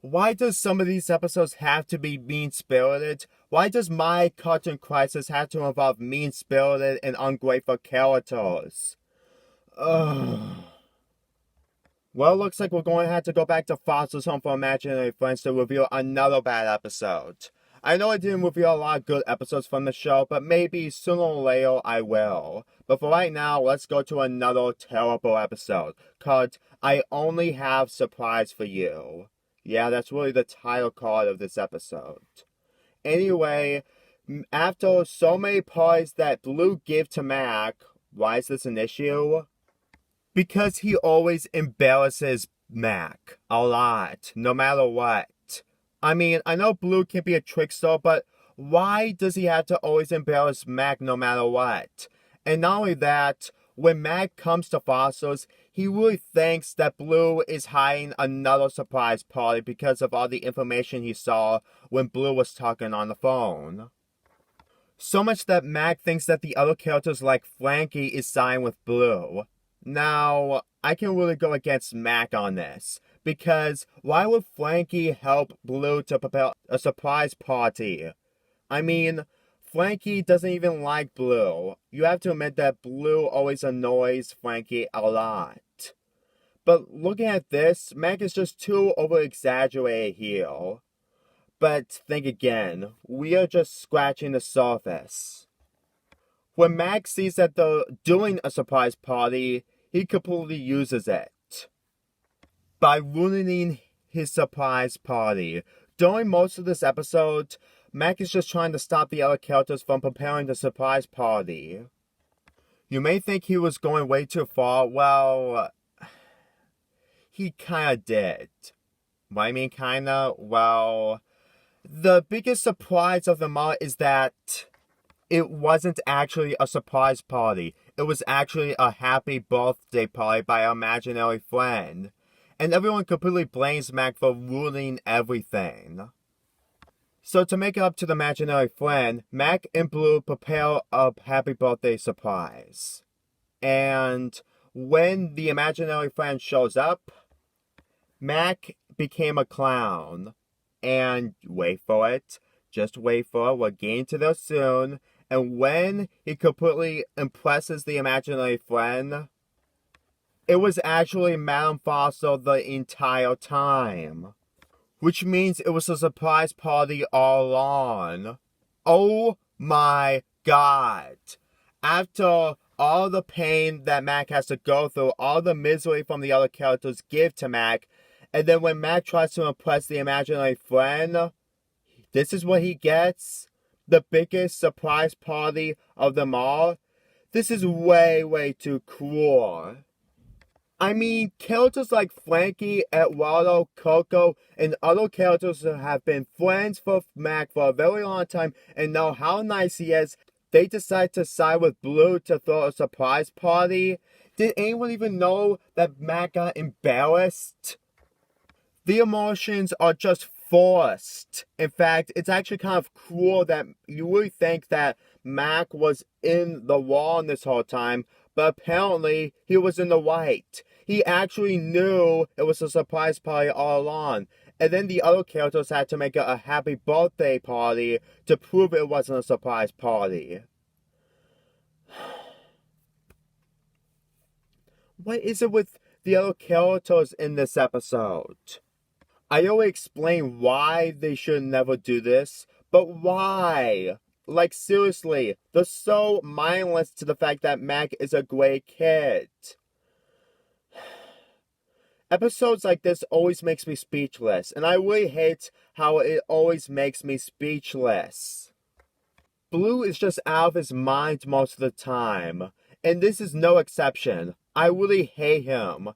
why does some of these episodes have to be mean-spirited? Why does my cartoon crisis have to involve mean-spirited and ungrateful characters? Ugh. Well, looks like we're going to have to go back to Foster's Home for Imaginary Friends to review another bad episode. I know I didn't review a lot of good episodes from the show, but maybe sooner or later I will. But for right now, let's go to another terrible episode, called I Only Have Surprise for You. Yeah, that's really the title card of this episode. Anyway, after so many parties that Blue give to Mac, why is this an issue? Because he always embarrasses Mac a lot, no matter what. I mean, I know Blue can be a trickster, but why does he have to always embarrass Mac no matter what? And not only that, when Mac comes to Foster's, he really thinks that Blue is hiding another surprise party because of all the information he saw when Blue was talking on the phone. So much that Mac thinks that the other characters like Frankie is siding with Blue. Now, I can really go against Mac on this, because why would Frankie help Blue to prepare a surprise party? I mean, Frankie doesn't even like Blue. You have to admit that Blue always annoys Frankie a lot. But looking at this, Mac is just too over-exaggerated here. But think again, we are just scratching the surface. When Mac sees that they're doing a surprise party, he completely uses it by ruining his surprise party. During most of this episode, Mac is just trying to stop the other characters from preparing the surprise party. You may think he was going way too far. Well, he kinda did. What I mean kinda? Well, the biggest surprise of them all is that it wasn't actually a surprise party. It was actually a happy birthday party by an imaginary friend. And everyone completely blames Mac for ruining everything. So to make it up to the imaginary friend, Mac and Blue prepare a happy birthday surprise. And when the imaginary friend shows up, Mac became a clown. And wait for it. Just wait for it. We're getting to this soon. And when he completely impresses the imaginary friend, it was actually Madame Foster the entire time. Which means it was a surprise party all along. Oh my god. After all the pain that Mac has to go through, all the misery from the other characters give to Mac, and then when Mac tries to impress the imaginary friend, this is what he gets? The biggest surprise party of them all? This is way, way too cruel. I mean, characters like Frankie, Eduardo, Coco, and other characters who have been friends with Mac for a very long time and know how nice he is, they decide to side with Blue to throw a surprise party. Did anyone even know that Mac got embarrassed? The emotions are just forced. In fact, it's actually kind of cruel that you really think that Mac was in the wrong this whole time, but apparently he was in the right. He actually knew it was a surprise party all along. And then the other characters had to make it a happy birthday party to prove it wasn't a surprise party. What is it with the other characters in this episode? I already explained why they should never do this, but why? Like, seriously, they're so mindless to the fact that Mac is a great kid. Episodes like this always makes me speechless, and I really hate how it always makes me speechless. Blue is just out of his mind most of the time, and this is no exception. I really hate him.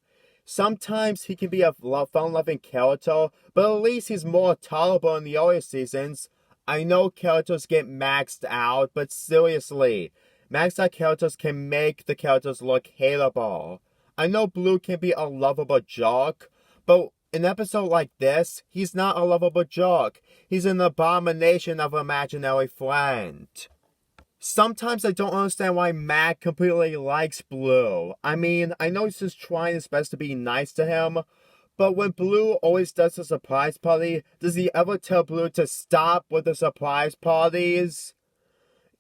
Sometimes he can be a fun-loving character, but at least he's more tolerable in the earlier seasons. I know characters get maxed out, but seriously, maxed out characters can make the characters look hateable. I know Blue can be a lovable jerk, but in an episode like this, he's not a lovable jerk. He's an abomination of an imaginary friend. Sometimes I don't understand why Mac completely likes Blue. I mean, I know he's just trying his best to be nice to him, But when Blue always does a surprise party, does he ever tell Blue to stop with the surprise parties?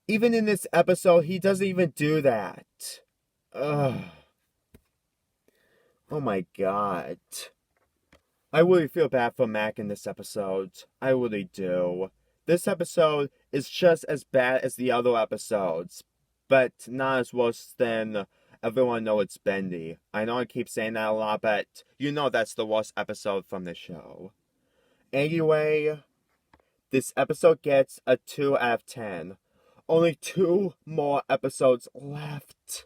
Even in this episode, he doesn't even do that. Ugh. Oh my god. I really feel bad for Mac in this episode. I really do. This episode is just as bad as the other episodes, but not as worse than Everyone Know It's Bendy. I know I keep saying that a lot, but you know that's the worst episode from the show. Anyway, this episode gets a 2 out of 10. Only 2 more episodes left.